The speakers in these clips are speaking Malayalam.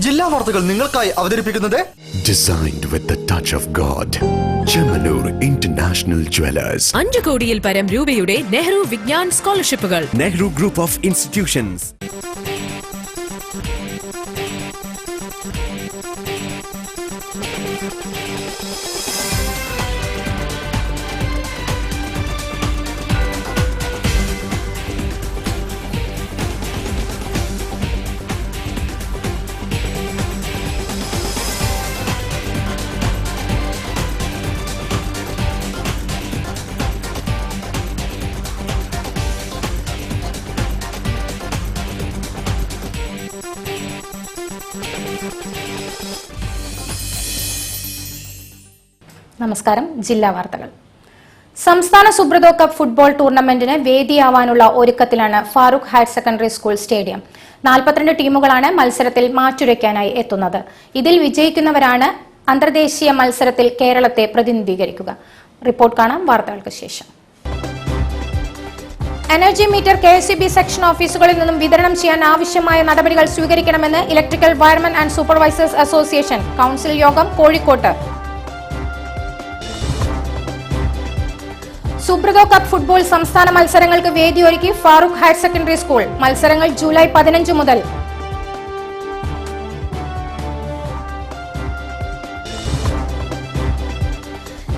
ജില്ലാ വാർത്തകൾ നിങ്ങൾക്കായി അവതരിപ്പിക്കുന്നത് Designed with the touch of God. Chemanur International Jewelers. 5 കോടിയിൽ പരം രൂപയുടെ നെഹ്റു വിജ്ഞാൻ സ്കോളർഷിപ്പുകൾ. Nehru Group of Institutions. നമസ്കാരം. ജില്ലാ വാർത്തകൾ. സംസ്ഥാന സുബ്രതോ കപ്പ് ഫുട്ബോൾ ടൂർണമെന്റിന് വേദിയാവാനുള്ള ഒരുക്കത്തിലാണ് Farook higher secondary school stadium. 42 ടീമുകളാണ് മത്സരത്തിൽ മാറ്റുരയ്ക്കാനായി എത്തുന്നത്. ഇതിൽ വിജയിക്കുന്നവരാണ് അന്തർദേശീയ മത്സരത്തിൽ കേരളത്തെ പ്രതിനിധീകരിക്കുക. റിപ്പോർട്ട് കാണാം വാർത്തകൾക്ക് ശേഷം. എനർജി മീറ്റർ KSEB സെക്ഷൻ ഓഫീസുകളിൽ നിന്നും വിതരണം ചെയ്യാൻ ആവശ്യമായ നടപടികൾ സ്വീകരിക്കണമെന്ന് electrical wiremen and supervisors association council യോഗം കോഴിക്കോട്ട്. സുബ്രതോ കപ്പ് ഫുട്ബോൾ സംസ്ഥാന മത്സരങ്ങൾക്ക് വേദിയൊരുക്കി ഫാറൂഖ് ഹയർ സെക്കൻഡറി സ്കൂൾ. മത്സരങ്ങൾ ജൂലൈ 15 മുതൽ.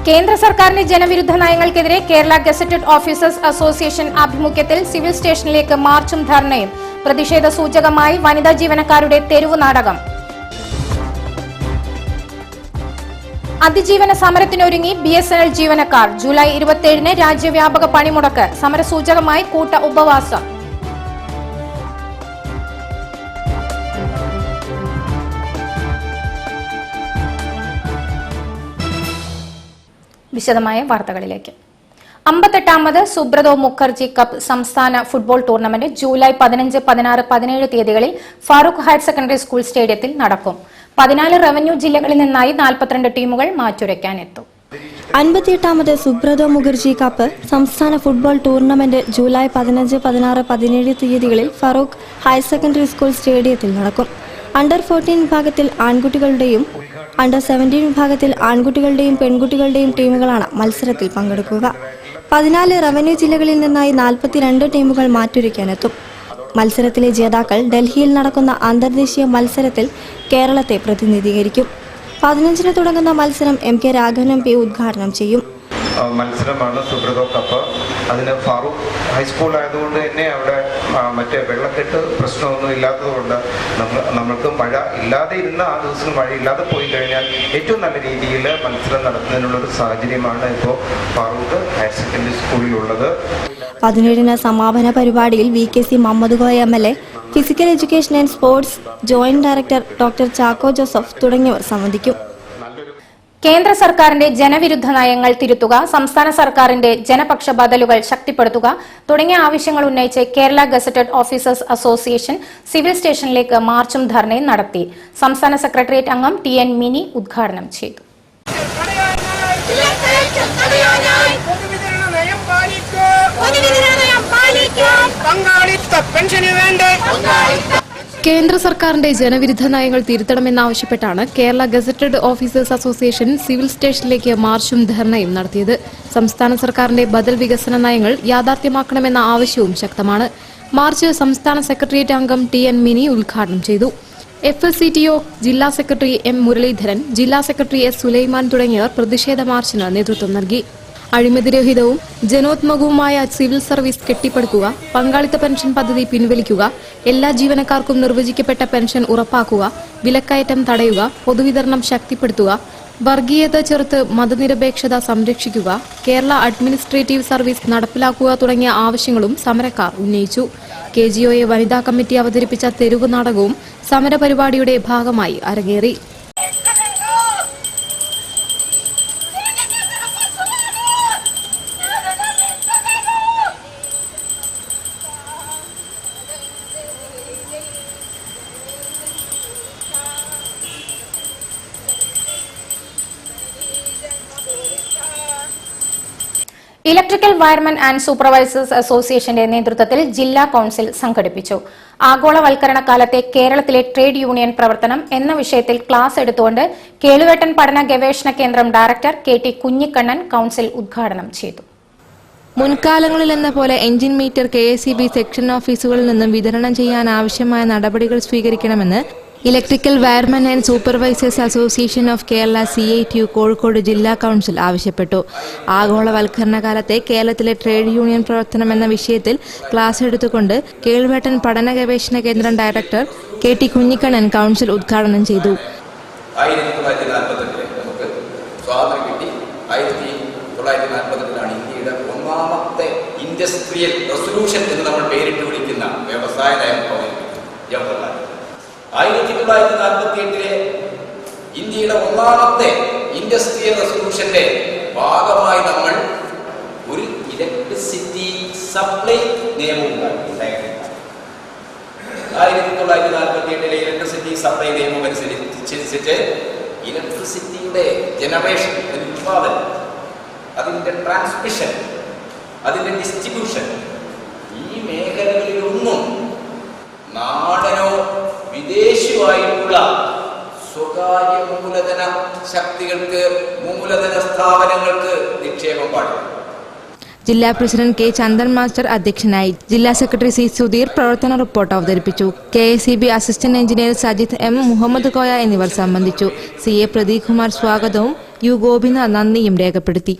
കേന്ദ്ര സർക്കാരിന്റെ ജനവിരുദ്ധ നയങ്ങൾക്കെതിരെ കേരള ഗസറ്റഡ് ഓഫീസേഴ്സ് അസോസിയേഷൻ ആഭിമുഖ്യത്തിൽ സിവിൽ സ്റ്റേഷനിലേക്ക് മാർച്ചും ധർണയും. പ്രതിഷേധ സൂചകമായി വനിതാ ജീവനക്കാരുടെ തെരുവു നാടകം. അതിജീവന സമരത്തിനൊരുങ്ങി BSNL ജീവനക്കാർ. ജൂലൈ 27-ന് രാജ്യവ്യാപക പണിമുടക്ക്. സമരസൂചകമായി കൂട്ട ഉപവാസം. വിശദമായ വാർത്തകളിലേക്ക്. 58ാമത് സുബ്രതോ മുഖർജി കപ്പ് സംസ്ഥാന ഫുട്ബോൾ ടൂർണമെന്റ് ജൂലൈ 15, 16, 17 തീയതികളിൽ ഫാറൂഖ് ഹയർ സെക്കൻഡറി സ്കൂൾ സ്റ്റേഡിയത്തിൽ നടക്കും. 14 റവന്യൂ ജില്ലകളിൽ നിന്നായി 42 ടീമുകൾ മാറ്റുരയ്ക്കാനെത്തും. 58ാമത് സുബ്രതോ മുഖർജി കപ്പ് സംസ്ഥാന ഫുട്ബോൾ ടൂർണമെന്റ് ജൂലൈ 15, 16, 17 തീയതികളിൽ ഫറൂഖ് ഹയർ സെക്കൻഡറി സ്കൂൾ സ്റ്റേഡിയത്തിൽ നടക്കും. അണ്ടർ 14 വിഭാഗത്തിൽ ആൺകുട്ടികളുടെയും അണ്ടർ 17 വിഭാഗത്തിൽ ആൺകുട്ടികളുടെയും പെൺകുട്ടികളുടെയും ടീമുകളാണ് മത്സരത്തിൽ പങ്കെടുക്കുക. 14 റവന്യൂ ജില്ലകളിൽ നിന്നായി 42 ടീമുകൾ മാറ്റുരയ്ക്കാനെത്തും. മത്സരത്തിലെ ജേതാക്കൾ ഡൽഹിയിൽ നടക്കുന്ന അന്തർദേശീയ മത്സരത്തിൽ കേരളത്തെ പ്രതിനിധീകരിക്കും. 15-ന് തുടങ്ങുന്ന മത്സരം MK രാഘവൻ MP ഉദ്ഘാടനം ചെയ്യും. മത്സരമാണ് സുബ്രതോ കപ്പ്. അതിന് ഫാറൂഖ് ഹൈസ്കൂൾ ആയതുകൊണ്ട് തന്നെ അവിടെ മറ്റേ വെള്ളക്കെട്ട് പ്രശ്നമൊന്നും ഇല്ലാത്തതുകൊണ്ട് നമ്മൾക്ക് മഴ ഇല്ലാതെ ഇരുന്ന ആ ദിവസം മഴ ഇല്ലാതെ പോയി കഴിഞ്ഞാൽ ഏറ്റവും നല്ല രീതിയിൽ മത്സരം നടത്തുന്നതിനുള്ളൊരു സാഹചര്യമാണ് ഇപ്പോൾ ഫാറൂഖ് ഹയർ സെക്കൻഡറി സ്കൂളിലുള്ളത്. 17-ന് സമാപന പരിപാടിയിൽ VKC Muhammad Koya MLA, physical education and sports joint director doctor Chacko Joseph തുടങ്ങിയവർ സംബന്ധിക്കും. കേന്ദ്ര സർക്കാരിന്റെ ജനവിരുദ്ധ നയങ്ങൾ തിരുത്തുക, സംസ്ഥാന സർക്കാരിന്റെ ജനപക്ഷ ബദലുകൾ ശക്തിപ്പെടുത്തുക തുടങ്ങിയ ആവശ്യങ്ങൾ ഉന്നയിച്ച് Kerala gazetted officers association civil സ്റ്റേഷനിലേക്ക് മാർച്ചും ധർണയും നടത്തി. സംസ്ഥാന സെക്രട്ടേറിയറ്റ് അംഗം TN മിനി ഉദ്ഘാടനം ചെയ്തു. കേന്ദ്ര സർക്കാരിന്റെ ജനവിരുദ്ധ നയങ്ങൾ തിരുത്തണമെന്നാവശ്യപ്പെട്ടാണ് Kerala gazetted officers association civil സ്റ്റേഷനിലേക്ക് മാർച്ചും ധർണയും നടത്തിയത്. സംസ്ഥാന സർക്കാരിന്റെ ബദൽ വികസന നയങ്ങൾ യാഥാർത്ഥ്യമാക്കണമെന്ന ആവശ്യവും ശക്തമാണ്. മാർച്ച് സംസ്ഥാന സെക്രട്ടേറിയറ്റ് അംഗം TN മിനി ഉദ്ഘാടനം ചെയ്തു. FLCTO ജില്ലാ സെക്രട്ടറി M മുരളീധരൻ, ജില്ലാ സെക്രട്ടറി S സുലൈമാൻ തുടങ്ങിയവർ പ്രതിഷേധ മാർച്ചിന് നേതൃത്വം നൽകി. അഴിമതിരഹിതവും ജനോത്മകവുമായ സിവിൽ സർവീസ് കെട്ടിപ്പടുക്കുക, പങ്കാളിത്ത പെൻഷൻ പദ്ധതി പിൻവലിക്കുക, എല്ലാ ജീവനക്കാർക്കും നിർവചിക്കപ്പെട്ട പെൻഷൻ ഉറപ്പാക്കുക, വിലക്കയറ്റം തടയുക, പൊതുവിതരണം ശക്തിപ്പെടുത്തുക, വർഗീയത ചെറുത്ത് മതനിരപേക്ഷത സംരക്ഷിക്കുക, കേരള അഡ്മിനിസ്ട്രേറ്റീവ് സർവീസ് നടപ്പിലാക്കുക തുടങ്ങിയ ആവശ്യങ്ങളും സമരക്കാർ ഉന്നയിച്ചു. KGOA വനിതാ കമ്മിറ്റി അവതരിപ്പിച്ച തെരുവ് നാടകവും സമരപരിപാടിയുടെ ഭാഗമായി അരങ്ങേറി. ഇലക്ട്രിക്കൽ വയർമെൻ ആൻഡ് സൂപ്പർവൈസേഴ്സ് അസോസിയേഷന്റെ നേതൃത്വത്തിൽ ജില്ലാ കൌൺസിൽ സംഘടിപ്പിച്ചു. ആഗോളവൽക്കരണ കാലത്തെ കേരളത്തിലെ ട്രേഡ് യൂണിയൻ പ്രവർത്തനം എന്ന വിഷയത്തിൽ ക്ലാസ് എടുത്തുകൊണ്ട് കേളുവേട്ടൻ പഠന ഗവേഷണ കേന്ദ്രം ഡയറക്ടർ KT കുഞ്ഞിക്കണ്ണൻ കൌൺസിൽ ഉദ്ഘാടനം ചെയ്തു. മുൻകാലങ്ങളിലെന്ന പോലെ എഞ്ചിൻ മീറ്റർ KSEB സെക്ഷൻ ഓഫീസുകളിൽ നിന്നും വിതരണം ചെയ്യാൻ ആവശ്യമായ നടപടികൾ സ്വീകരിക്കണമെന്ന് electrical wiremen and supervisors association of Kerala CITU Kozhikode ജില്ലാ കൌൺസിൽ ആവശ്യപ്പെട്ടു. ആഗോളവൽക്കരണ കാലത്തെ കേരളത്തിലെ ട്രേഡ് യൂണിയൻ പ്രവർത്തനം എന്ന വിഷയത്തിൽ ക്ലാസ് എടുത്തുകൊണ്ട് കേളുവേട്ടൻ പഠന ഗവേഷണ കേന്ദ്രം ഡയറക്ടർ KT കുഞ്ഞിക്കണ്ണൻ കൌൺസിൽ ഉദ്ഘാടനം ചെയ്തു. 1948 ഇന്ത്യയുടെ ഒന്നാമത്തെ ഇൻഡസ്ട്രിയൽ റെസൊല്യൂഷൻ എന്ന് നമ്മൾ പേരിട്ട് വിളിക്കുന്ന വ്യവസായ നയം ജവഹർലാൽ. 1948 ഇന്ത്യയുടെ ഒന്നാമത്തെ ഇൻഡസ്ട്രിയൽ റെസൊല്യൂഷന്റെ ഭാഗമായി നമ്മൾ ഒരു ഇലക്ട്രിസിറ്റി സപ്ലൈ നിയമം ഉണ്ടാക്കി. 1948 ഇലക്ട്രിസിറ്റി സപ്ലൈ നിയമം അനുസരിച്ച് ഇലക്ട്രിസിറ്റിയുടെ ജനറേഷൻ, ഉത്പാദനം, അതിൻ്റെ ട്രാൻസ്മിഷൻ, അതിൻ്റെ ഡിസ്ട്രിബ്യൂഷൻ, ഈ മേഖലകളിലൊന്നും നാടനോ വിദേശിയുമായിട്ടുള്ള സ്വകാര്യ മൂലധന ശക്തികൾക്ക്, മൂലധന സ്ഥാപനങ്ങൾക്ക് നിക്ഷേപം പാടില്ല. ജില്ലാ പ്രസിഡന്റ് K. ചന്ദൻ മാസ്റ്റർ അധ്യക്ഷനായി. ജില്ലാ സെക്രട്ടറി C. സുധീർ പ്രവർത്തന റിപ്പോർട്ട് അവതരിപ്പിച്ചു. KSEB assistant engineer Sajith M. Muhammad Koya എന്നിവർ സംബന്ധിച്ചു. CA പ്രദീപ് കുമാർ സ്വാഗതവും U. ഗോപിനാഥ് നന്ദിയും രേഖപ്പെടുത്തി.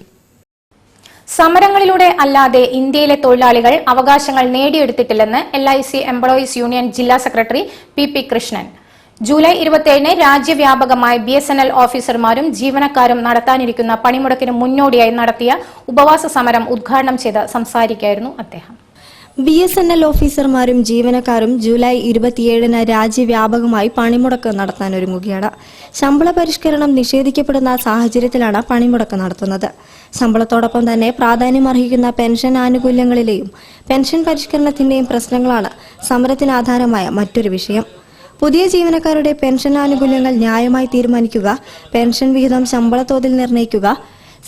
സമരങ്ങളിലൂടെ അല്ലാതെ ഇന്ത്യയിലെ തൊഴിലാളികൾ അവകാശങ്ങൾ നേടിയെടുത്തിട്ടില്ലെന്ന് LIC എംപ്ലോയീസ് യൂണിയൻ ജില്ലാ സെക്രട്ടറി PP കൃഷ്ണൻ. ജൂലൈ 27 രാജ്യവ്യാപകമായി BSNL ഓഫീസർമാരും ജീവനക്കാരും നടത്താനിരിക്കുന്ന പണിമുടക്കിന് മുന്നോടിയായി നടത്തിയ ഉപവാസ സമരം ഉദ്ഘാടനം ചെയ്ത് സംസാരിക്കുകയായിരുന്നു അദ്ദേഹം. BSNL ഓഫീസർമാരും ജീവനക്കാരും ജൂലൈ 27 രാജ്യവ്യാപകമായി പണിമുടക്ക് നടത്താനൊരുങ്ങുകയാണ്. ശമ്പള പരിഷ്കരണം നിഷേധിക്കപ്പെടുന്ന സാഹചര്യത്തിലാണ് പണിമുടക്ക് നടത്തുന്നത്. ശമ്പളത്തോടൊപ്പം തന്നെ പ്രാധാന്യമർഹിക്കുന്ന പെൻഷൻ ആനുകൂല്യങ്ങളിലെയും പെൻഷൻ പരിഷ്കരണത്തിന്റെയും പ്രശ്നങ്ങളാണ് സമരത്തിന് ആധാരമായ മറ്റൊരു വിഷയം. പുതിയ ജീവനക്കാരുടെ പെൻഷൻ ആനുകൂല്യങ്ങൾ ന്യായമായി തീരുമാനിക്കുക, പെൻഷൻ വിഹിതം ശമ്പളത്തോതിൽ നിർണ്ണയിക്കുക,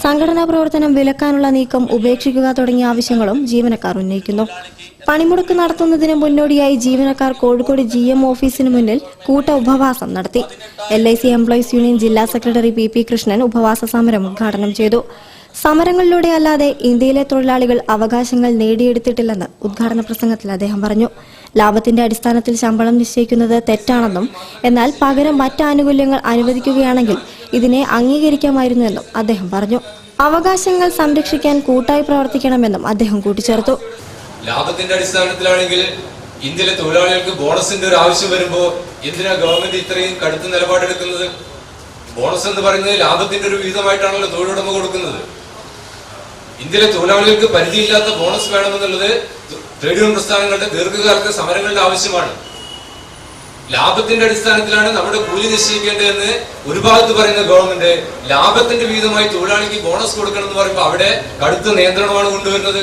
സംഘടനാ പ്രവർത്തനം വിലക്കാനുള്ള നീക്കം ഉപേക്ഷിക്കുക തുടങ്ങിയ ആവശ്യങ്ങളും ജീവനക്കാർ ഉന്നയിക്കുന്നു. പണിമുടക്ക് നടത്തുന്നതിന് മുന്നോടിയായി ജീവനക്കാർ കോഴിക്കോട് GM ഓഫീസിന് മുന്നിൽ കൂട്ട ഉപവാസം നടത്തി. LIC എംപ്ലോയീസ് യൂണിയൻ ജില്ലാ സെക്രട്ടറി PP കൃഷ്ണൻ ഉപവാസ സമരം ഉദ്ഘാടനം ചെയ്തു. സമരങ്ങളിലൂടെ അല്ലാതെ ഇന്ത്യയിലെ തൊഴിലാളികൾ അവകാശങ്ങൾ നേടിയെടുത്തിട്ടില്ലെന്ന് ഉദ്ഘാടന പ്രസംഗത്തിൽ അദ്ദേഹം പറഞ്ഞു. ലാഭത്തിന്റെ അടിസ്ഥാനത്തിൽ ശമ്പളം നിശ്ചയിക്കുന്നത് തെറ്റാണെന്നും എന്നാൽ പകരം മറ്റ് ആനുകൂല്യങ്ങൾ അനുവദിക്കുകയാണെങ്കിൽ ഇതിനെ അംഗീകരിക്കാമായിരുന്നുവെന്നും അദ്ദേഹം പറഞ്ഞു. അവകാശങ്ങൾ സംരക്ഷിക്കാൻ കൂട്ടായി പ്രവർത്തിക്കണമെന്നും അദ്ദേഹം കൂട്ടിച്ചേർത്തു. ലാഭത്തിന്റെ അടിസ്ഥാനത്തിലാണെങ്കിൽ ഇന്ത്യയിലെ തൊഴിലാളികൾക്ക് ബോണസിന്റെ ഒരു ആവശ്യം വരുമ്പോൾ എന്തിനാ ഗവൺമെന്റ് ഇത്രയും കടുത്ത നിലപാടെടുക്കുന്നത്? ബോണസ് എന്ന് പറയുന്നത് ലാഭത്തിന്റെ ഒരു വിഹിതമായിട്ടാണല്ലോ തൊഴിലുടമ കൊടുക്കുന്നത്. ഇന്ത്യയിലെ തൊഴിലാളികൾക്ക് പരിധിയില്ലാത്ത ബോണസ് വേണമെന്നുള്ളത് ട്രേഡ് യൂണിയൻ പ്രസ്ഥാനങ്ങളുടെ ദീർഘകാലത്തെ സമരങ്ങളുടെ ആവശ്യമാണ്. ലാഭത്തിന്റെ അടിസ്ഥാനത്തിലാണ് നമ്മുടെ കൂലി നിശ്ചയിക്കേണ്ടതെന്ന് ഒരു ഭാഗത്ത് പറയുന്ന ഗവൺമെന്റ്, ലാഭത്തിന്റെ വിഹിതമായി തൊഴിലാളിക്ക് ബോണസ് കൊടുക്കണം എന്ന് പറയുമ്പോൾ അവിടെ കടുത്ത നിയന്ത്രണമാണ് കൊണ്ടുവരുന്നത്.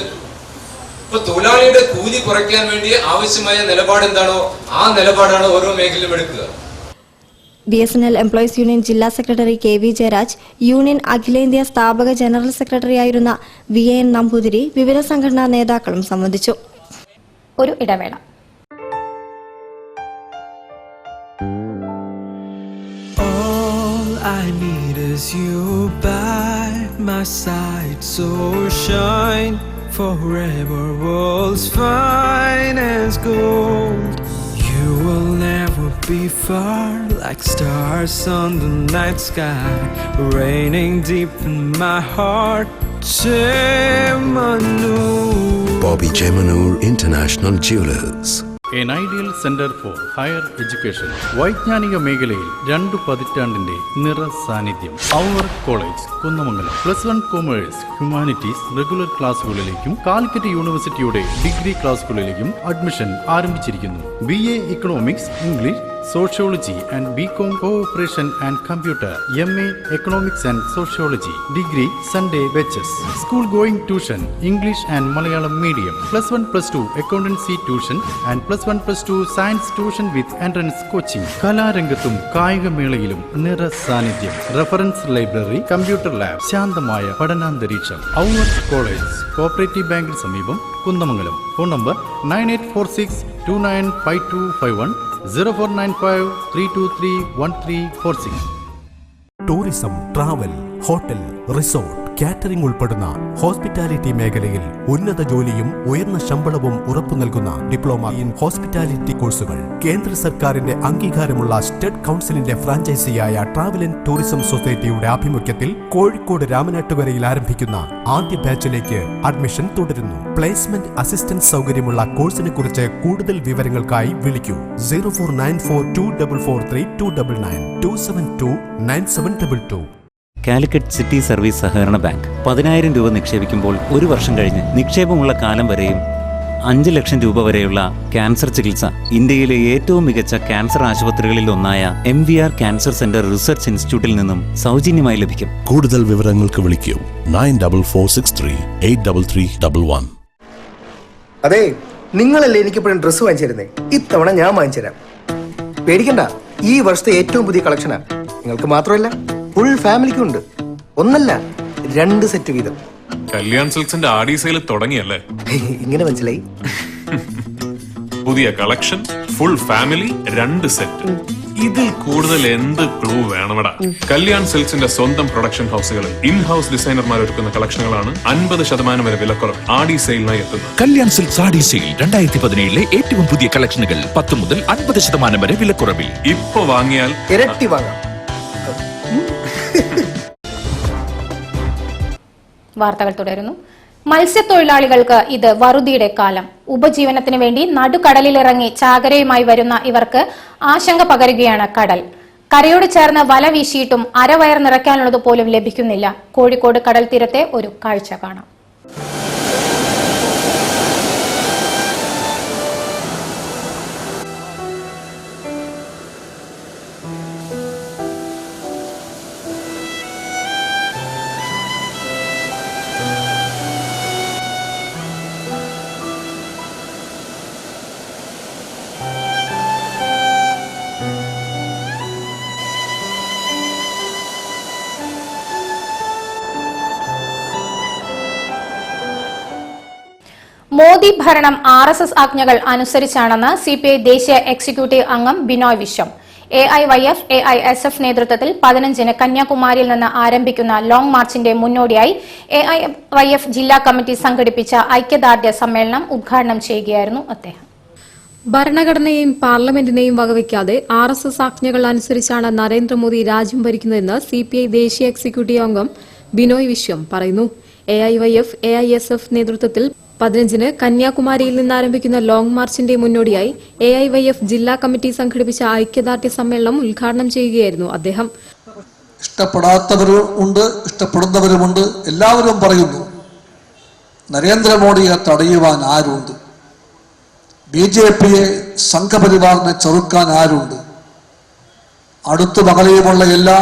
ഇപ്പൊ തൊഴിലാളിയുടെ കൂലി കുറയ്ക്കാൻ വേണ്ടി ആവശ്യമായ നിലപാട് എന്താണോ ആ നിലപാടാണ് ഓരോ മേഖലയിലും എടുക്കുക. BSNL എംപ്ലോയീസ് യൂണിയൻ ജില്ലാ സെക്രട്ടറി KV ജയരാജ്, യൂണിയൻ അഖിലേന്ത്യാ സ്ഥാപക ജനറൽ സെക്രട്ടറിയായിരുന്ന VAN നമ്പൂതിരി, വിവിധ സംഘടനാ നേതാക്കളും സംബന്ധിച്ചു. ഒരു ഇടവേള. All I need is you by my side, so shine forever, world's finest gold. You will never be far, like stars on the night sky, raining deep in my heart. Chemanur. Bobby Chemanur International Jewelers. An ideal center for higher education. വൈജ്ഞാനിക മേഖലയിൽ 2 പതിറ്റാണ്ടിന്റെ നിറ സാന്നിധ്യം. അവർ college Kunnamangalam. +1 commerce, humanities regular ക്ലാസുകളിലേക്കും കാലിക്കറ്റ് യൂണിവേഴ്സിറ്റിയുടെ ഡിഗ്രി ക്ലാസുകളിലേക്കും അഡ്മിഷൻ ആരംഭിച്ചിരിക്കുന്നു. BA economics, English, sociology and BCom cooperation and computer, MA economics and sociology, degree Sunday batches, school going tuition, English and Malayalam medium, +1 +2 accountancy tuition and +1 +2 science tuition with entrance coaching. കലാരംഗത്തും കായികമേളയിലും നിറ സാന്നിധ്യം. റഫറൻസ് ലൈബ്രറി, കമ്പ്യൂട്ടർ ലാബ്, ശാന്തമായ പഠനാന്തരീക്ഷം. അവർ കോളേജ് കോഓപ്പറേറ്റീവ് ബാങ്കിന് സമീപം Kunnamangalam. Phone number 9846 295251 0495 323 1346. Tourism, travel, hotel, resort, catering ഉൾപ്പെടുന്ന ഹോസ്പിറ്റാലിറ്റി മേഖലയിൽ ഉന്നത ജോലിയും ഉയർന്ന ശമ്പളവും ഉറപ്പു നൽകുന്ന ഡിപ്ലോമ ഇൻ ഹോസ്പിറ്റാലിറ്റി കോഴ്സുകൾ. കേന്ദ്ര സർക്കാരിന്റെ അംഗീകാരമുള്ള സ്റ്റേറ്റ് കൗൺസിലിന്റെ ഫ്രാഞ്ചൈസിയായ ട്രാവൽ ആൻഡ് ടൂറിസം സൊസൈറ്റിയുടെ ആഭിമുഖ്യത്തിൽ കോഴിക്കോട് രാമനാട്ടുകരയിൽ ആരംഭിക്കുന്ന ആദ്യ ബാച്ചിലേക്ക് അഡ്മിഷൻ തുടരുന്നു. പ്ലേസ്മെന്റ് അസിസ്റ്റൻസ് സൗകര്യമുള്ള കോഴ്സിനെ കുറിച്ച് കൂടുതൽ വിവരങ്ങൾക്കായി വിളിക്കൂ 0494244329 2729722. കാലിക്കറ്റ് സിറ്റി സർവീസ് സഹകരണ ബാങ്ക് 10,000 രൂപ നിക്ഷേപിക്കുമ്പോൾ ഒരു വർഷം കഴിഞ്ഞ് നിക്ഷേപമുള്ള കാലം വരെയും 5 ലക്ഷം രൂപ വരെയുള്ള ക്യാൻസർ ചികിത്സ ഇന്ത്യയിലെ ഏറ്റവും മികച്ച ക്യാൻസർ ആശുപത്രികളിൽ ഒന്നായ MVR ക്യാൻസർ സെന്റർ റിസർച്ച് ഇൻസ്റ്റിറ്റ്യൂട്ടിൽ നിന്നും സൗജന്യമായി ലഭിക്കും. കൂടുതൽ വിവരങ്ങൾക്ക് വിളിക്കൂ 9446383311. അതെ, നിങ്ങളല്ലേ എനിക്കിപ്പോഴും ഡ്രസ്സ് വാങ്ങിച്ചിരുന്നേ. ഇത്തവണ ഞാൻ വാങ്ങിച്ചുതരാം. പേടിക്കണ്ട, ഈ വർഷത്തെ ഏറ്റവും പുതിയ കളക്ഷനാ. നിങ്ങൾക്ക് മാത്രമല്ല, ഫുൾ ഫാമിലിക്കും ഉണ്ട്. ഒന്നല്ല, 2 സെറ്റ് വീതം. കല്യാൺ സിൽക്സിന്റെ ആഡി സെയിൽ തുടങ്ങിയല്ലേ? ഇങ്ങനെ മനസ്സിലായി. പുതിയ കളക്ഷൻ, ഫുൾ ഫാമിലി, 2 സെറ്റ്. ഇതിൽ കൂടുതൽ എന്ത് ക്ലൂ വേണമടാ? കല്യാൺ സിൽക്സിന്റെ സ്വന്തം പ്രൊഡക്ഷൻ ഹൗസുകളിൽ ഇൻ ഹൗസ് ഡിസൈനർമാർ ഒരുക്കുന്ന കളക്ഷനുകളാണ് 50% വരെ വിലക്കുറവ് ആഡി സെയിലിനായി എത്തുന്നത്. കല്യാൺ സിൽക്സ് ആഡി സെയിൽ 2017 ഏറ്റവും പുതിയ കളക്ഷനുകൾ 10 മുതൽ 50% വരെ വിലക്കുറവിൽ. ഇപ്പൊ വാങ്ങിയാൽ ഇരട്ടി വാങ്ങാം. വാർത്തകൾ തുടരുന്നു. മത്സ്യത്തൊഴിലാളികൾക്ക് ഇത് വറുതിയുടെ കാലം. ഉപജീവനത്തിന് വേണ്ടി നടുക്കടലിലിറങ്ങി ചാകരയുമായി വരുന്ന ഇവർക്ക് ആശങ്ക പകരുകയാണ് കടൽ. കരയോട് ചേർന്ന് വല വീശിയിട്ടും അരവയർ നിറയ്ക്കാനുള്ളത് പോലും ലഭിക്കുന്നില്ല. കോഴിക്കോട് കടൽ തീരത്തെ ഒരു കാഴ്ച കാണാം. മോദി ഭരണം RSS ആജ്ഞകൾ അനുസരിച്ചാണെന്ന് CPI ദേശീയ എക്സിക്യൂട്ടീവ് അംഗം ബിനോയ് വിശ്വം. AIYF, AISF നേതൃത്വത്തിൽ 15-ന് കന്യാകുമാരിയിൽ നിന്ന് ആരംഭിക്കുന്ന ലോങ് മാർച്ചിന്റെ മുന്നോടിയായി AIYF ജില്ലാ കമ്മിറ്റി സംഘടിപ്പിച്ച ഐക്യദാർഢ്യ സമ്മേളനം ഉദ്ഘാടനം ചെയ്യുകയായിരുന്നു അദ്ദേഹം. ഭരണഘടനയെയും പാർലമെന്റിനെയും വകവയ്ക്കാതെ RSS ആജ്ഞകൾ അനുസരിച്ചാണ് നരേന്ദ്രമോദി രാജ്യം ഭരിക്കുന്നതെന്ന് CPI ദേശീയ എക്സിക്യൂട്ടീവ് അംഗം ബിനോയ് വിശ്വം പറയുന്നു. AIYF, AISF നേതൃത്വത്തിൽ 15-ന് കന്യാകുമാരിയിൽ നിന്ന് ആരംഭിക്കുന്ന ലോങ് മാർച്ചിന്റെ മുന്നോടിയായി AIYF ജില്ലാ കമ്മിറ്റി സംഘടിപ്പിച്ച ഐക്യദാർഢ്യ സമ്മേളനം ഉദ്ഘാടനം ചെയ്യുകയായിരുന്നു അദ്ദേഹം. ഇഷ്ടപ്പെടാത്തവരും ഉണ്ട്, ഇഷ്ടപ്പെടുന്നവരുമുണ്ട്. എല്ലാവരും പറയുന്നു നരേന്ദ്രമോദിയെ തടയുവാൻ ആരുണ്ട്, BJPയെ സംഘപരിവാറിനെ ചെറുക്കാൻ ആരുണ്ട്. അടുത്തു മകളെയുമുള്ള എല്ലാ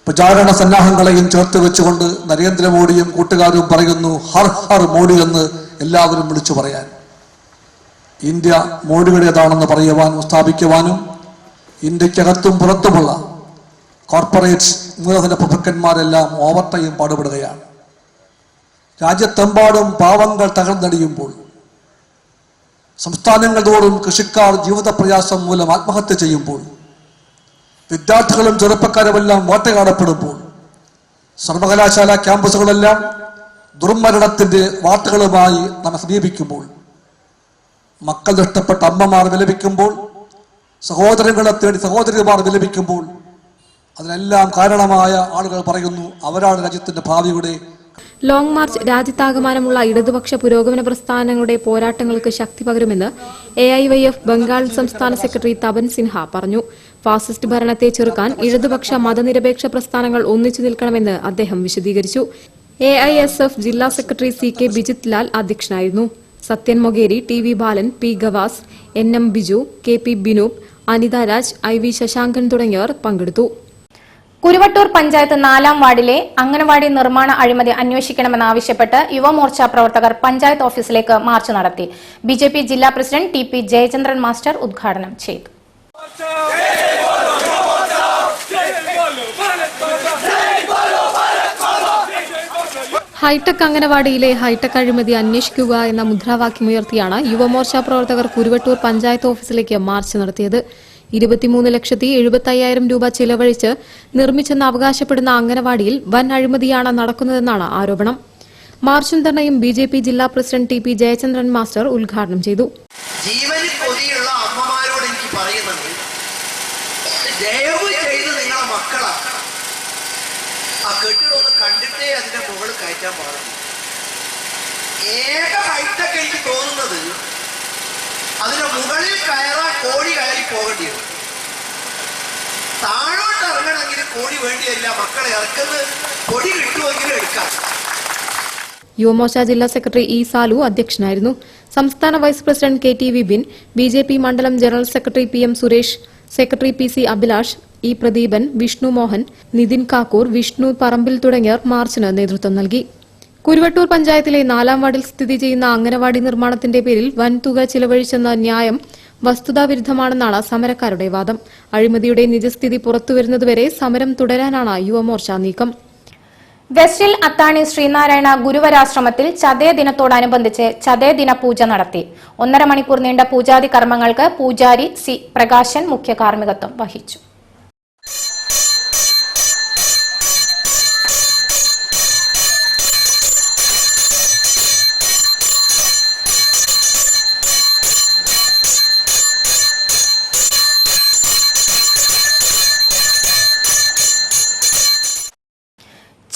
പ്രചാരണ സന്നാഹങ്ങളെയും ചേർത്ത് വെച്ചുകൊണ്ട് നരേന്ദ്രമോദിയും കൂട്ടുകാരും പറയുന്നു ഹർ ഹർ മോഡി എന്ന് എല്ലാവരും വിളിച്ചു പറയാൻ. ഇന്ത്യ മോഡിയുടേതാണെന്ന് പറയുവാനും സ്ഥാപിക്കുവാനും ഇന്ത്യക്കകത്തും പുറത്തുമുള്ള കോർപ്പറേറ്റ്സ്, മൂലധന പ്രഭുക്കന്മാരെല്ലാം ഓവർടൈം പാടുപെടുകയാണ്. രാജ്യത്തെമ്പാടും പാവങ്ങൾ തകർന്നടിയുമ്പോൾ, സംസ്ഥാനങ്ങൾ തോറും കൃഷിക്കാർ ജീവിത പ്രയാസം മൂലം ആത്മഹത്യ ചെയ്യുമ്പോൾ, വിദ്യാർത്ഥികളും ചെറുപ്പക്കാരുമെല്ലാം വേട്ടയാടപ്പെടുമ്പോൾ, സർവകലാശാല ക്യാമ്പസുകളെല്ലാം ദുർമരണത്തിന്റെ വാർത്തകളുമായി നമ്മെ സമീപിക്കുമ്പോൾ, മക്കൾ നഷ്ടപ്പെട്ട അമ്മമാർ വിലപിക്കുമ്പോൾ, സഹോദരങ്ങളെ തേടി സഹോദരിമാർ വിലപിക്കുമ്പോൾ, അതിനെല്ലാം കാരണമായ ആളുകൾ പറയുന്നു അവരാണ് രാജ്യത്തിന്റെ ഭാവിയുടെ. ലോങ് മാർച്ച് രാജ്യത്താകമാനമുള്ള ഇടതുപക്ഷ പുരോഗമന പ്രസ്ഥാനങ്ങളുടെ പോരാട്ടങ്ങൾക്ക് ശക്തി പകരുമെന്ന് AIYF ബംഗാൾ സംസ്ഥാന സെക്രട്ടറി തപൻ സിൻഹ പറഞ്ഞു. ഫാസിസ്റ്റ് ഭരണത്തെ ചെറുക്കാൻ ഇടതുപക്ഷ മതനിരപേക്ഷ പ്രസ്ഥാനങ്ങൾ ഒന്നിച്ചു നിൽക്കണമെന്ന് അദ്ദേഹം വിശദീകരിച്ചു. AISF ജില്ലാ സെക്രട്ടറി CK ബിജിത് ലാൽ അധ്യക്ഷനായിരുന്നു. സത്യൻ മൊഗേരി, TV ബാലൻ, P Gavas, NM Biju, KP Binoop, Anitha Raj, IV Shashankan തുടങ്ങിയവർ പങ്കെടുത്തു. കുരുവട്ടൂർ പഞ്ചായത്ത് 4-ാം വാർഡിലെ അംഗനവാടി നിർമ്മാണ അഴിമതി അന്വേഷിക്കണമെന്നാവശ്യപ്പെട്ട് യുവമോർച്ച പ്രവർത്തകർ പഞ്ചായത്ത് ഓഫീസിലേക്ക് മാർച്ച് നടത്തി. BJP ജില്ലാ പ്രസിഡന്റ് TP ജയചന്ദ്രൻ മാസ്റ്റർ ഉദ്ഘാടനം ചെയ്തു. ഹൈടെക് അംഗനവാടിയിലെ ഹൈടെക് അഴിമതി അന്വേഷിക്കുക എന്ന മുദ്രാവാക്യമുയർത്തിയാണ് യുവമോർച്ച പ്രവർത്തകർ കുരുവട്ടൂർ പഞ്ചായത്ത് ഓഫീസിലേക്ക് മാർച്ച് നടത്തിയത്. 23,75,000 രൂപ ചിലവഴിച്ച് നിർമ്മിച്ചെന്ന് അവകാശപ്പെടുന്ന അംഗനവാടിയിൽ വൻ അഴിമതിയാണ് നടക്കുന്നതെന്നാണ് ആരോപണം. മാർച്ചും ധർണയും BJP ജില്ലാ പ്രസിഡന്റ് TP ജയചന്ദ്രൻ മാസ്റ്റർ ഉദ്ഘാടനം ചെയ്തു. ജീവനിൽ കൊതിയുള്ള അമ്മമാരോട് എനിക്ക് പറയുന്നത്, ദയവ് ചെയ്ത് നിങ്ങളെ മക്കളാ ആ കെട്ടിടം കണ്ടിട്ടേ അതിന്റെ മുകളിൽ കയറ്റാൻ പാടില്ല. ഏക ഹൈടെക് എനിക്ക് തോന്നുന്നത് അതിന്റെ മുകളിൽ കയറാൻ കോഴി കയറി പോകേണ്ടി വരും. താഴോട്ട് ഇറങ്ങണമെങ്കിൽ കോഴി വേണ്ടിയല്ല, മക്കളെ ഇറക്കുന്നത് കൊടി കിട്ടുമെങ്കിലും എടുക്കാം. യുവമോർച്ച ജില്ലാ സെക്രട്ടറി E. സാലു അധ്യക്ഷനായിരുന്നു. സംസ്ഥാന vice president KT Vipin, BJP മണ്ഡലം general secretary PM Suresh, secretary PC Abhilash, E. Pradeepan, Vishnu Mohan, Nithin Kakkur, Vishnu Parambil തുടങ്ങിയവർ മാർച്ചിന് നേതൃത്വം നൽകി. കുരുവട്ടൂർ പഞ്ചായത്തിലെ 4-ാം വാർഡിൽ സ്ഥിതി ചെയ്യുന്ന അംഗനവാടി നിർമ്മാണത്തിന്റെ പേരിൽ വൻതുക ചിലവഴിച്ചെന്ന ന്യായം വസ്തുതാവിരുദ്ധമാണെന്നാണ് സമരക്കാരുടെ വാദം. അഴിമതിയുടെ നിജസ്ഥിതി പുറത്തുവരുന്നതുവരെ സമരം തുടരാനാണ് യുവമോർച്ച നീക്കം. വെസ്റ്റിൽ അത്താണി ശ്രീനാരായണ ഗുരുവരാശ്രമത്തിൽ ചതയ ദിനത്തോടനുബന്ധിച്ച് ചതയദിന പൂജ നടത്തി. 1.5 മണിക്കൂർ നീണ്ട പൂജാതി കർമ്മങ്ങൾക്ക് പൂജാരി C. പ്രകാശൻ മുഖ്യ കാർമ്മികത്വം വഹിച്ചു.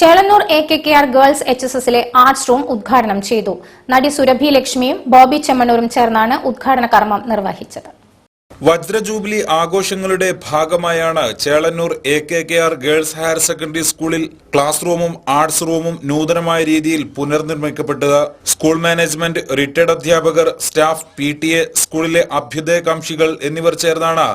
ചേളന്നൂർ AKKR ഗേൾസ് HSSലെ ആർട്സ് റൂം ഉദ്ഘാടനം ചെയ്തു. നടി സുരഭി ലക്ഷ്മിയും ബോബി ചെമ്മണ്ണൂരും ചേർന്നാണ് ഉദ്ഘാടന കർമ്മം നിർവഹിച്ചത്. വജ്രജൂബിലി ആഘോഷങ്ങളുടെ ഭാഗമായാണ് Chelannur AKKR girls higher secondary സ്കൂളിൽ ക്ലാസ് റൂമും ആർട്സ് റൂമും നൂതനമായ രീതിയിൽ പുനർനിർമ്മിക്കപ്പെട്ടത്. സ്കൂൾ മാനേജ്മെന്റ്, റിട്ടയർഡ് അധ്യാപകർ, സ്റ്റാഫ്, PTA, സ്കൂളിലെ അഭ്യുദയകാംക്ഷികൾ എന്നിവർ ചേർന്നാണ്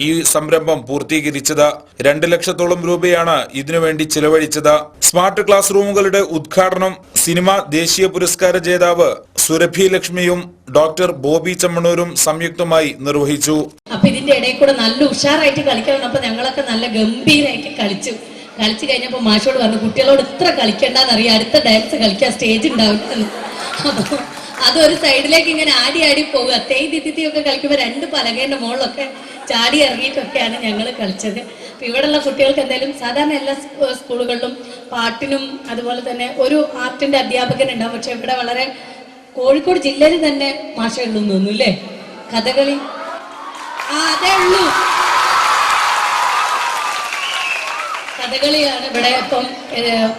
ഈ സംരംഭം പൂർത്തീകരിച്ചത്. 2 ലക്ഷത്തോളം രൂപയാണ് ഇതിനുവേണ്ടി ചിലവഴിച്ചത്. സ്മാർട്ട് ക്ലാസ് റൂമുകളുടെ ഉദ്ഘാടനം സിനിമ ദേശീയ പുരസ്കാര ജേതാവ് സുരഭി ലക്ഷ്മിയും ഡോക്ടർ ബോബി ചെമ്മണ്ണൂരും സംയുക്തമായി നിർവഹിച്ചു. അപ്പൊ ഇതിന്റെ ഇടയിൽ കൂടെ നല്ല ഉഷാറായിട്ട് കളിക്കാൻ വന്നപ്പോ ഞങ്ങളൊക്കെ നല്ല ഗംഭീരായിട്ട് കളിച്ചു കഴിഞ്ഞപ്പോ മാഷോട് പറഞ്ഞു, കുട്ടികളോട് ഇത്ര കളിക്കണ്ടെന്നറിയാം, അടുത്ത ഡാൻസ് കളിക്കാൻ സ്റ്റേജ് ഉണ്ടാവില്ല. അപ്പൊ അതൊരു സൈഡിലേക്ക് ഇങ്ങനെ ആടി പോകുക. തെയ്തിത്തിയൊക്കെ കളിക്കുമ്പോൾ 2 പലകേന്റെ മുകളിലൊക്കെ ചാടി ഇറങ്ങിയിട്ടൊക്കെയാണ് ഞങ്ങൾ കളിച്ചത്. അപ്പൊ ഇവിടെയുള്ള കുട്ടികൾക്ക് എന്തായാലും സാധാരണ എല്ലാ സ്കൂളുകളിലും പാട്ടിനും അതുപോലെ തന്നെ ഒരു ആർട്ടിന്റെ അധ്യാപകൻ ഉണ്ടാവും. പക്ഷെ ഇവിടെ വളരെ കോഴിക്കോട് ജില്ലയിൽ തന്നെ മാഷുള്ളൂ തോന്നുന്നു അല്ലേ? കഥകളി അതേ ഉള്ളൂ, കഥകളിയാണ് ഇവിടെ. അപ്പം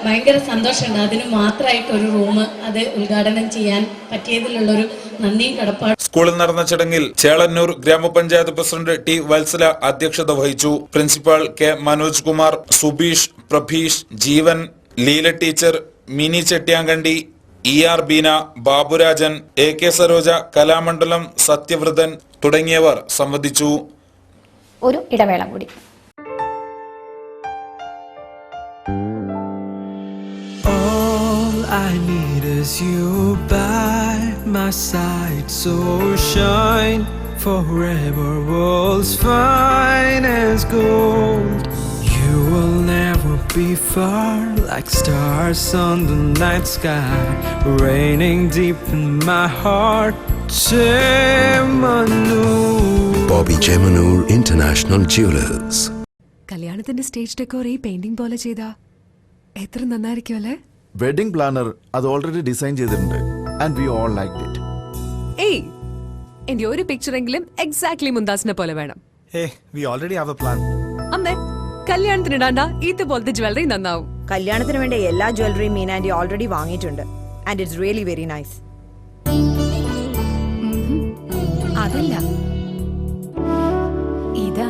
ഭയങ്കര സന്തോഷമുണ്ട്. അതിന് മാത്രമായിട്ട് ഒരു റൂം അത് ഉദ്ഘാടനം ചെയ്യാൻ പറ്റിയതിലുള്ളൊരു നന്ദിയും കടപ്പാടും. സ്കൂളിൽ നടന്ന ചടങ്ങിൽ ചേളന്നൂർ ഗ്രാമപഞ്ചായത്ത് പ്രസിഡന്റ് T. വത്സല അധ്യക്ഷത വഹിച്ചു. Principal K. Manoj Kumar, Subeesh, Prabheesh, Jeevan, Leela teacher, Mini Chettiyankandi, ER Beena, Baburajan, AK Saroja, Kalamandalam Sathyavrathan തുടങ്ങിയവർ സംബന്ധിച്ചു. ഒരു ഇടവേള കൂടി. I need is you by my side, so shine forever, world's fine as gold. You will never be far, like stars on the night sky, raining deep in my heart. Chemanur. Bobby Chemanur International Jewelers. കല്യാണത്തിന്റെ സ്റ്റേജ് ഡെക്കോർ ഈ പെയിന്റിംഗ് പോലെ ചെയ്താ എത്ര നന്നായിരിക്കും അല്ലേ? വെഡിംഗ് പ്ലാനർ അത് ഓൾറെഡി ഡിസൈൻ ചെയ്തിട്ടുണ്ട് and we all liked it. ഏയ്, എന്റെ ഒരു പിക്ചറെങ്കിലും എക്സാക്ട്ലി മുന്താസിനെ പോലെ വേണം. We already have A plan. അമ്മേ, കല്യാണത്തിന് ഇടാണ്ട ഇതുപോലത്തെ ജ്വല്ലറി നന്നാവും. കല്യാണത്തിന് വേണ്ട എല്ലാ ജ്വല്ലറിയും മീനാൻഡി ഓൾറെഡി വാങ്ങിയിട്ടുണ്ട് and it's really very nice. അതല്ല, ഇതാ.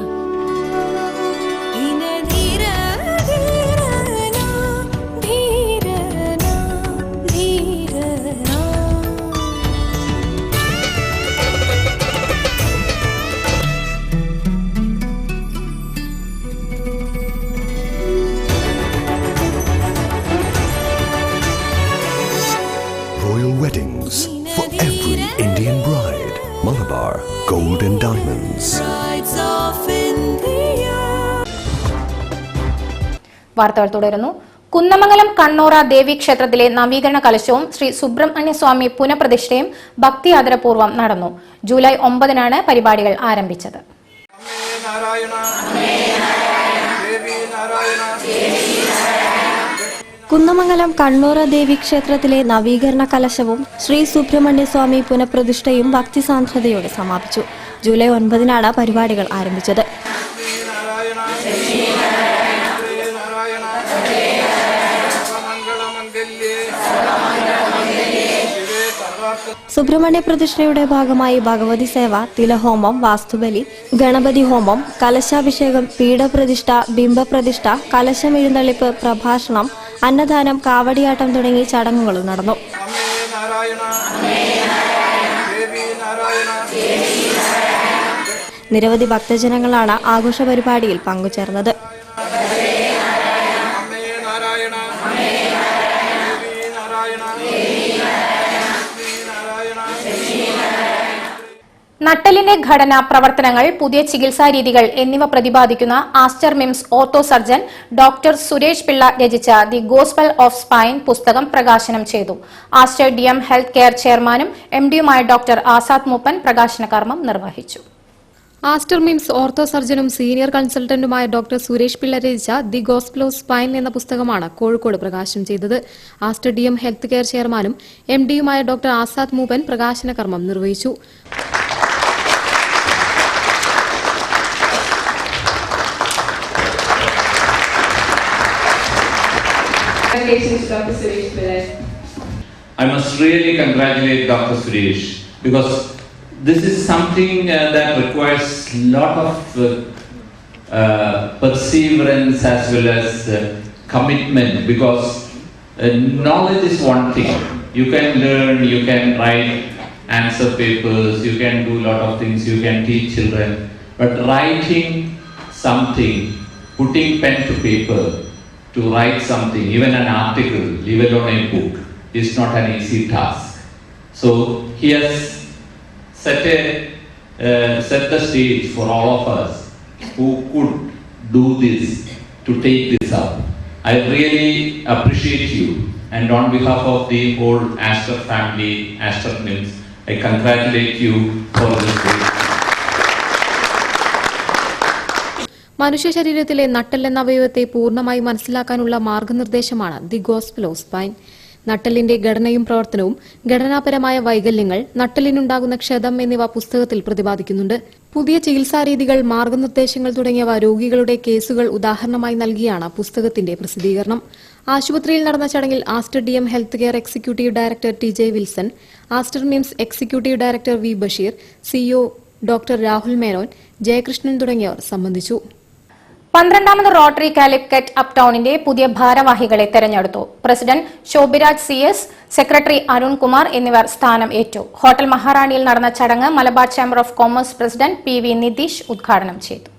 Weddings for every Indian bride. Malabar Gold and Diamonds. വാർത്തകൾ തുടരുന്നു. കുന്നമംഗലം കണ്ണോറ ദേവീക്ഷേത്രത്തിലെ നവീകരണ കലശവും ശ്രീ സുബ്രഹ്മണ്യ സ്വാമി പുനഃപ്രതിഷ്ഠയും ഭക്തി ആദരപൂർവ്വം നടന്നു. ജൂലൈ 9-നാണ് പരിപാടികൾ ആരംഭിച്ചത്. കുന്നമംഗലം കണ്ണൂറ ദേവി ക്ഷേത്രത്തിലെ നവീകരണ കലശവും ശ്രീ സുബ്രഹ്മണ്യ സ്വാമി പുനഃപ്രതിഷ്ഠയും ഭക്തിസാന്ദ്രതയോടെ സമാപിച്ചു. ജൂലൈ 9-നാണ് പരിപാടികൾ ആരംഭിച്ചത്. സുബ്രഹ്മണ്യ പ്രതിഷ്ഠയുടെ ഭാഗമായി ഭഗവതി സേവ, തിലഹോമം, വാസ്തുബലി, ഗണപതി ഹോമം, കലശാഭിഷേകം, പീഠപ്രതിഷ്ഠ, ബിംബപ്രതിഷ്ഠ, കലശമെഴുന്നള്ളിപ്പ്, പ്രഭാഷണം, അന്നദാനം, കാവടിയാട്ടം തുടങ്ങി ചടങ്ങുകളും നടന്നു. നിരവധി ഭക്തജനങ്ങളാണ് ആഘോഷ പരിപാടിയിൽ പങ്കുചേർന്നത്. നട്ടലിന്റെ ഘടന, പ്രവർത്തനങ്ങൾ, പുതിയ ചികിത്സാ രീതികൾ എന്നിവ പ്രതിപാദിക്കുന്ന Aster MIMS ortho surgeon doctor Suresh Pillai രചിച്ച ദി ഗോസ്പൽ ഓഫ് സ്പൈൻ പുസ്തകം പ്രകാശനം ചെയ്തു. ആസ്റ്റർ DM ഹെൽത്ത് കെയർ ചെയർമാനും MDയുമായ ഡോക്ടർ ആസാദ് മൂപ്പൻ പ്രകാശന കർമ്മം നിർവഹിച്ചു. ആസ്റ്റർ മിംസ് ഓർത്തോ സർജനും സീനിയർ കൺസൾട്ടന്റുമായ ഡോക്ടർ സുരേഷ് പിള്ള രചിച്ച ദി ഗോസ്പൽ ഓഫ് സ്പൈൻ എന്ന പുസ്തകമാണ് കോഴിക്കോട് പ്രകാശനം ചെയ്തത്. ആസ്റ്റർ DM ഹെൽത്ത് കെയർ ചെയർമാനും MDയുമായ ഡോക്ടർ ആസാദ് മൂപ്പൻ പ്രകാശന കർമ്മം നിർവഹിച്ചു. I must really congratulate Dr. Suresh because this is something that requires a lot of perseverance as well as commitment because knowledge is one thing. You can learn, you can write answer papers, you can do a lot of things, you can teach children, but writing something, putting pen to paper, to write something, even an article, leave alone a book, is not an easy task. So he has set the stage for all of us who could do this to take this up. I really appreciate you, and on behalf of the whole Astor family, Astor Mills, I congratulate you for this great. മനുഷ്യ ശരീരത്തിലെ നട്ടെൽ എന്ന അവയവത്തെ പൂർണ്ണമായി മനസ്സിലാക്കാനുള്ള മാർഗനിർദ്ദേശമാണ് ദി ഗോസ്പൽ ഓഫ് സ്പൈൻ. നട്ടെല്ലിന്റെ ഘടനയും പ്രവർത്തനവും, ഘടനാപരമായ വൈകല്യങ്ങൾ, നട്ടെല്ലിനുണ്ടാകുന്ന ക്ഷതം എന്നിവ പുസ്തകത്തിൽ പ്രതിപാദിക്കുന്നുണ്ട്. പുതിയ ചികിത്സാരീതികൾ, മാർഗനിർദ്ദേശങ്ങൾ തുടങ്ങിയവ രോഗികളുടെ കേസുകൾ ഉദാഹരണമായി നൽകിയാണ് പുസ്തകത്തിന്റെ പ്രസിദ്ധീകരണം. ആശുപത്രിയിൽ നടന്ന ചടങ്ങിൽ Aster DM health care executive director TJ Wilson, Aster MIMS executive director V Basheer, CEO doctor Rahul Menon, Jayakrishnan തുടങ്ങിയവർ സംബന്ധിച്ചു. 12ാമത് റോട്ടറി കാലിക്കറ്റ് അപ് ടൌണിന്റെ പുതിയ ഭാരവാഹികളെ തെരഞ്ഞെടുത്തു. President Shobiraj CS, secretary Arun Kumar എന്നിവർ സ്ഥാനം ഏറ്റു. ഹോട്ടൽ മഹാറാണിയിൽ നടന്ന ചടങ്ങ് Malabar chamber of commerce president PV Nitheesh ഉദ്ഘാടനം ചെയ്തു.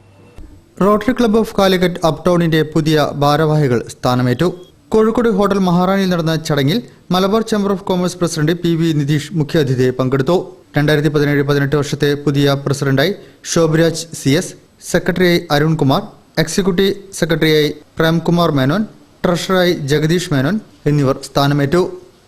Rotary club of Calicut up ടൌണിന്റെ പുതിയ ഭാരവാഹികൾ സ്ഥാനമേറ്റു. കോഴിക്കോട് ഹോട്ടൽ മഹാറാണിയിൽ നടന്ന ചടങ്ങിൽ Malabar chamber of commerce president PV Nitish മുഖ്യാതിഥിയായി പങ്കെടുത്തു. 2017-18 വർഷത്തെ പുതിയ പ്രസിഡന്റായി ശോഭിരാജ് CS, സെക്രട്ടറിയായി അരുൺ കുമാർ, എക്സിക്യൂട്ടീവ് സെക്രട്ടറിയായി പ്രേംകുമാർ മേനോൻ, ട്രഷററായി ജഗദീഷ് മേനോൻ എന്നിവർ സ്ഥാനമേറ്റു.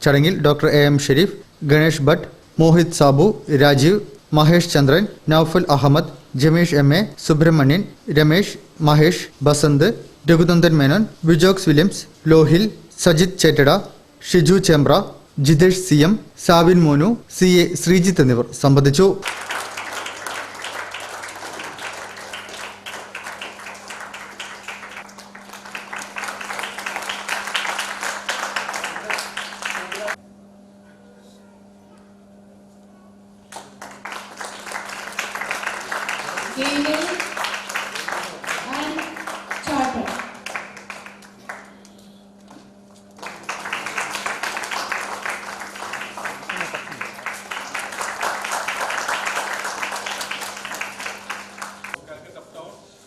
ചടങ്ങിൽ doctor AM Sherif, Ganesh Bhat, Mohit Sabu, Rajeev, Mahesh Chandran, Naufal Ahmed, Jameesh MA, Subramanian, Ramesh, Mahesh, Basant, Raghunandan Menon, Vijox Williams, Lohil, Sajith Chettada, Shiju Chembra, Jithesh CM, Sabin Monu, CA Sreejith എന്നിവർ സംബന്ധിച്ചു.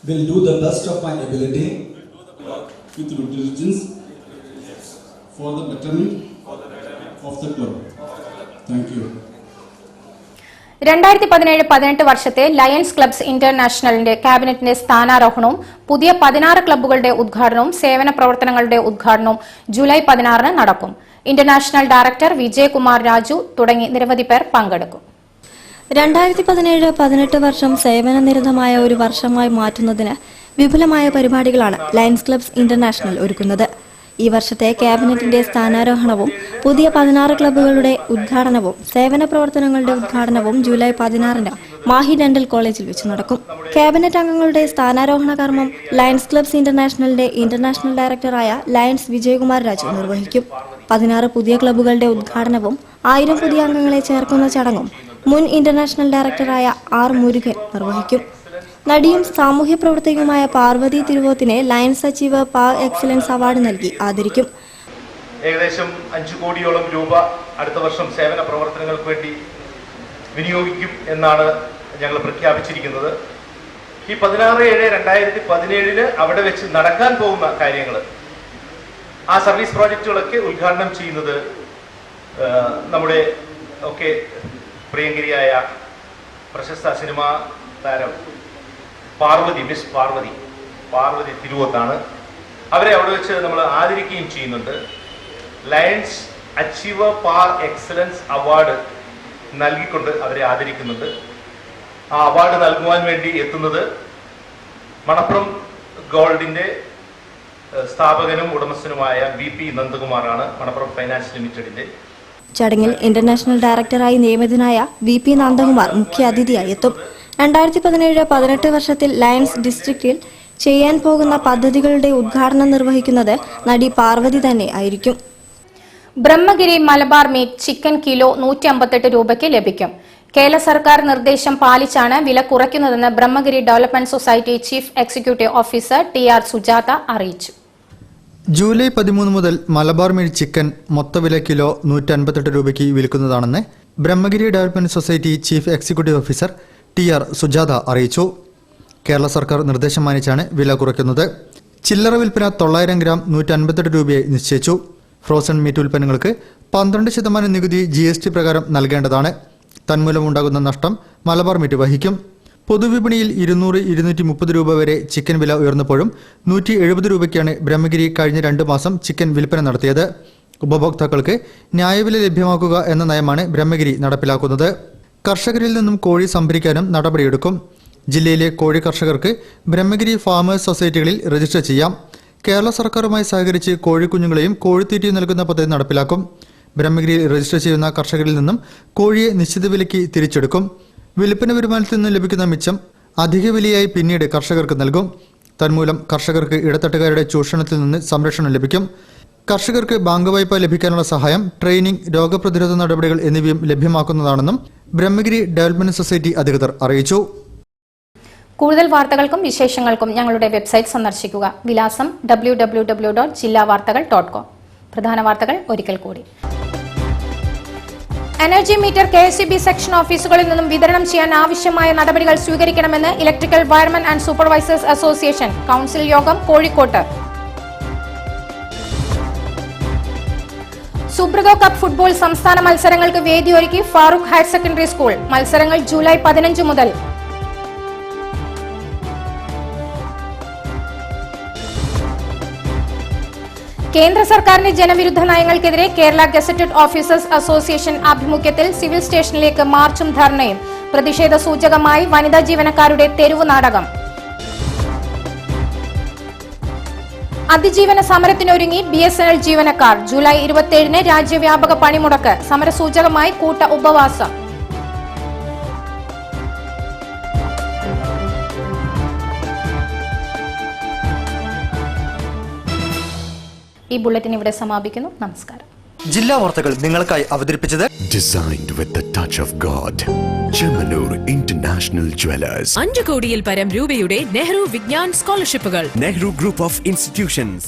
Will do the best of my ability with diligence for the betterment of the club. Thank you. 2017-18 വർഷത്തെ ലയൺസ് ക്ലബ്സ് ഇന്റർനാഷണലിന്റെ ക്യാബിനറ്റിന്റെ സ്ഥാനാരോഹണവും പുതിയ 16 ക്ലബ്ബുകളുടെ ഉദ്ഘാടനവും സേവന പ്രവർത്തനങ്ങളുടെ ഉദ്ഘാടനവും ജൂലൈ 16 നടക്കും. ഇന്റർനാഷണൽ ഡയറക്ടർ വിജയകുമാർ രാജു തുടങ്ങി നിരവധി പേർ പങ്കെടുക്കും. 2017-18 വർഷം സേവനനിരതമായ ഒരു വർഷമായി മാറ്റുന്നതിന് വിപുലമായ പരിപാടികളാണ് ലയൺസ് ക്ലബ്സ് ഇന്റർനാഷണൽ ഒരുക്കുന്നത്. ഈ വർഷത്തെ ക്യാബിനറ്റിന്റെ സ്ഥാനാരോഹണവും പുതിയ 16 ക്ലബ്ബുകളുടെ ഉദ്ഘാടനവും സേവന പ്രവർത്തനങ്ങളുടെ ഉദ്ഘാടനവും ജൂലൈ 16 മാഹി ഡെന്റൽ കോളേജിൽ വെച്ച് നടക്കും. ക്യാബിനറ്റ് അംഗങ്ങളുടെ സ്ഥാനാരോഹണ കർമ്മം ലയൺസ് ക്ലബ്സ് ഇന്റർനാഷണലിന്റെ ഇന്റർനാഷണൽ ഡയറക്ടറായ ലയൺസ് വിജയകുമാർ രാജു നിർവഹിക്കും. 16 പുതിയ ക്ലബ്ബുകളുടെ ഉദ്ഘാടനവും 1000 പുതിയ അംഗങ്ങളെ ചേർക്കുന്ന ചടങ്ങും മുൻ ഇന്റർനാഷണൽ ഡയറക്ടറായ ആർ മുരുകൻ നിർവഹിക്കും. നടിയും സാമൂഹ്യ പ്രവർത്തകയുമായ പാർവതി തിരുവോത്തിനെ ലയൺസ് അച്ചീവർ പാർ എക്സലൻസ് അവാർഡ് നൽകി ആദരിക്കും. ഏകദേശം 5 കോടിയോളം രൂപ അടുത്ത വർഷം സേവന പ്രവർത്തനങ്ങൾക്ക് വേണ്ടി വിനിയോഗിക്കും എന്നാണ് ഞങ്ങൾ പ്രഖ്യാപിച്ചിരിക്കുന്നത്. ഈ 16/7/2017 അവിടെ വെച്ച് നടക്കാൻ പോകുന്ന കാര്യങ്ങൾ, ആ സർവീസ് പ്രോജക്റ്റുകളൊക്കെ ഉദ്ഘാടനം ചെയ്യുന്നത് നമ്മുടെ ഒക്കെ പ്രിയങ്കരിയായ പ്രശസ്ത സിനിമാ താരം മിസ് പാർവതി തിരുവോത്താണ്. അവരെ അവിടെ വെച്ച് നമ്മൾ ആദരിക്കുകയും ചെയ്യുന്നുണ്ട്. ലയൺസ് അച്ചീവർ പാർ എക്സലൻസ് അവാർഡ് നൽകിക്കൊണ്ട് അവരെ ആദരിക്കുന്നുണ്ട്. ആ അവാർഡ് നൽകുവാൻ വേണ്ടി എത്തുന്നത് മണപ്പുറം ഗോൾഡിന്റെ സ്ഥാപകനും ഉടമസ്ഥനുമായ BP നന്ദകുമാറാണ്, മണപ്പുറം ഫൈനാൻസ് ലിമിറ്റഡിന്റെ. ചടങ്ങിൽ ഇന്റർനാഷണൽ ഡയറക്ടറായി നിയമിതനായ BP നന്ദകുമാർ മുഖ്യാതിഥിയായി എത്തും. 2017-18 വർഷത്തിൽ ലയൺസ് ഡിസ്ട്രിക്റ്റിൽ ചെയ്യാൻ പോകുന്ന പദ്ധതികളുടെ ഉദ്ഘാടനം നിർവഹിക്കുന്നത് നടി പാർവതി തന്നെ ആയിരിക്കും. Brahmagiri Malabar meat chicken kilo 158 രൂപയ്ക്ക് ലഭിക്കും. കേരള സർക്കാർ നിർദ്ദേശം പാലിച്ചാണ് വില കുറയ്ക്കുന്നതെന്ന് Brahmagiri development society chief executive officer TR Sujatha അറിയിച്ചു. ജൂലൈ 13 മുതൽ മലബാർ മീറ്റ് ചിക്കൻ മൊത്തവില കിലോ 158 രൂപയ്ക്ക് വിൽക്കുന്നതാണെന്ന് Brahmagiri development society chief executive officer TR Sujatha അറിയിച്ചു. കേരള സർക്കാർ നിർദ്ദേശം മാനിച്ചാണ് വില കുറയ്ക്കുന്നത്. ചില്ലറ വിൽപ്പന 900 ഗ്രാം 158 രൂപയായി നിശ്ചയിച്ചു. ഫ്രോസൺ മീറ്റ് ഉൽപ്പന്നങ്ങൾക്ക് 12% നികുതി GST പ്രകാരം നൽകേണ്ടതാണ്. തന്മൂലമുണ്ടാകുന്ന നഷ്ടം മലബാർ മീറ്റ് വഹിക്കും. പൊതുവിപണിയിൽ 200-230 രൂപ വരെ ചിക്കൻ വില ഉയർന്നപ്പോഴും 170 രൂപയ്ക്കാണ് ബ്രഹ്മഗിരി കഴിഞ്ഞ 2 മാസം ചിക്കൻ വിൽപ്പന നടത്തിയത്. ഉപഭോക്താക്കൾക്ക് ന്യായവില ലഭ്യമാക്കുക എന്ന നയമാണ് ബ്രഹ്മഗിരി നടപ്പിലാക്കുന്നത്. കർഷകരിൽ നിന്നും കോഴി സംഭരിക്കാനും നടപടിയെടുക്കും. ജില്ലയിലെ കോഴി കർഷകർക്ക് ബ്രഹ്മഗിരി ഫാമേഴ്സ് സൊസൈറ്റികളിൽ രജിസ്റ്റർ ചെയ്യാം. കേരള സർക്കാരുമായി സഹകരിച്ച് കോഴിക്കുഞ്ഞുങ്ങളെയും കോഴിത്തീറ്റയും നൽകുന്ന പദ്ധതി നടപ്പിലാക്കും. ബ്രഹ്മഗിരിയിൽ രജിസ്റ്റർ ചെയ്യുന്ന കർഷകരിൽ നിന്നും കോഴിയെ നിശ്ചിത വിലയ്ക്ക് തിരിച്ചെടുക്കും. വിൽപ്പന വരുമാനത്തിൽ നിന്ന് ലഭിക്കുന്ന മിച്ചം അധിക വിലയായി പിന്നീട് കർഷകർക്ക് നൽകും. തന്മൂലം കർഷകർക്ക് ഇടത്തട്ടുകാരുടെ ചൂഷണത്തിൽ നിന്ന് സംരക്ഷണം ലഭിക്കും. കർഷകർക്ക് ബാങ്ക് വായ്പ ലഭിക്കാനുള്ള സഹായം, ട്രെയിനിംഗ്, രോഗപ്രതിരോധ നടപടികൾ എന്നിവയും ലഭ്യമാക്കുന്നതാണെന്നും ബ്രഹ്മഗിരി ഡെവലപ്മെന്റ് സൊസൈറ്റി അധികൃതർ അറിയിച്ചു. കൂടുതൽ വാർത്തകൾക്കും വിശേഷങ്ങൾക്കും ഞങ്ങളുടെ വെബ്സൈറ്റ് സന്ദർശിക്കുക. വിലാസം www.jillavartakal.com. പ്രധാന വാർത്തകൾ ഒരിക്കൽ കൂടി. എനർജി മീറ്റർ KSEB സെക്ഷൻ ഓഫീസുകളിൽ നിന്നും വിതരണം ചെയ്യാൻ ആവശ്യമായ നടപടികൾ സ്വീകരിക്കണമെന്ന് electrical wiremen and supervisors association council യോഗം കോഴിക്കോട്ട്. സുബ്രതോ കപ്പ് ഫുട്ബോൾ സംസ്ഥാന മത്സരങ്ങൾക്ക് വേദിയൊരുക്കി ഫാറൂഖ് ഹയർ സെക്കൻഡറി സ്കൂൾ. മത്സരങ്ങൾ ജൂലൈ 15 മുതൽ. കേന്ദ്ര സർക്കാരിന്റെ ജനവിരുദ്ധ നയങ്ങൾക്കെതിരെ കേരള ഗസറ്റഡ് ഓഫീസേഴ്സ് അസോസിയേഷൻ ആഭിമുഖ്യത്തിൽ സിവിൽ സ്റ്റേഷനിലേക്ക് മാർച്ചും ധർണയും. പ്രതിഷേധ സൂചകമായി വനിതാ ജീവനക്കാരുടെ തെരുവു നാടകം. അതിജീവന സമരത്തിനൊരുങ്ങി BSNL ജീവനക്കാർ. ജൂലൈ 27 രാജ്യവ്യാപക പണിമുടക്ക്. സമരസൂചകമായി കൂട്ട ഉപവാസം. ഈ ബുള്ളറ്റിൻ ഇവിടെ സമാപിക്കുന്നു. നമസ്കാരം. ജില്ലാ വാർത്തകൾ നിങ്ങൾക്കായി അവതരിപ്പിച്ചത് Designed with the touch of God. Chemanur International Jewelers. 5 കോടിയിൽ പരം രൂപയുടെ നെഹ്റു വിജ്ഞാൻ സ്കോളർഷിപ്പുകൾ. Nehru group of institutions.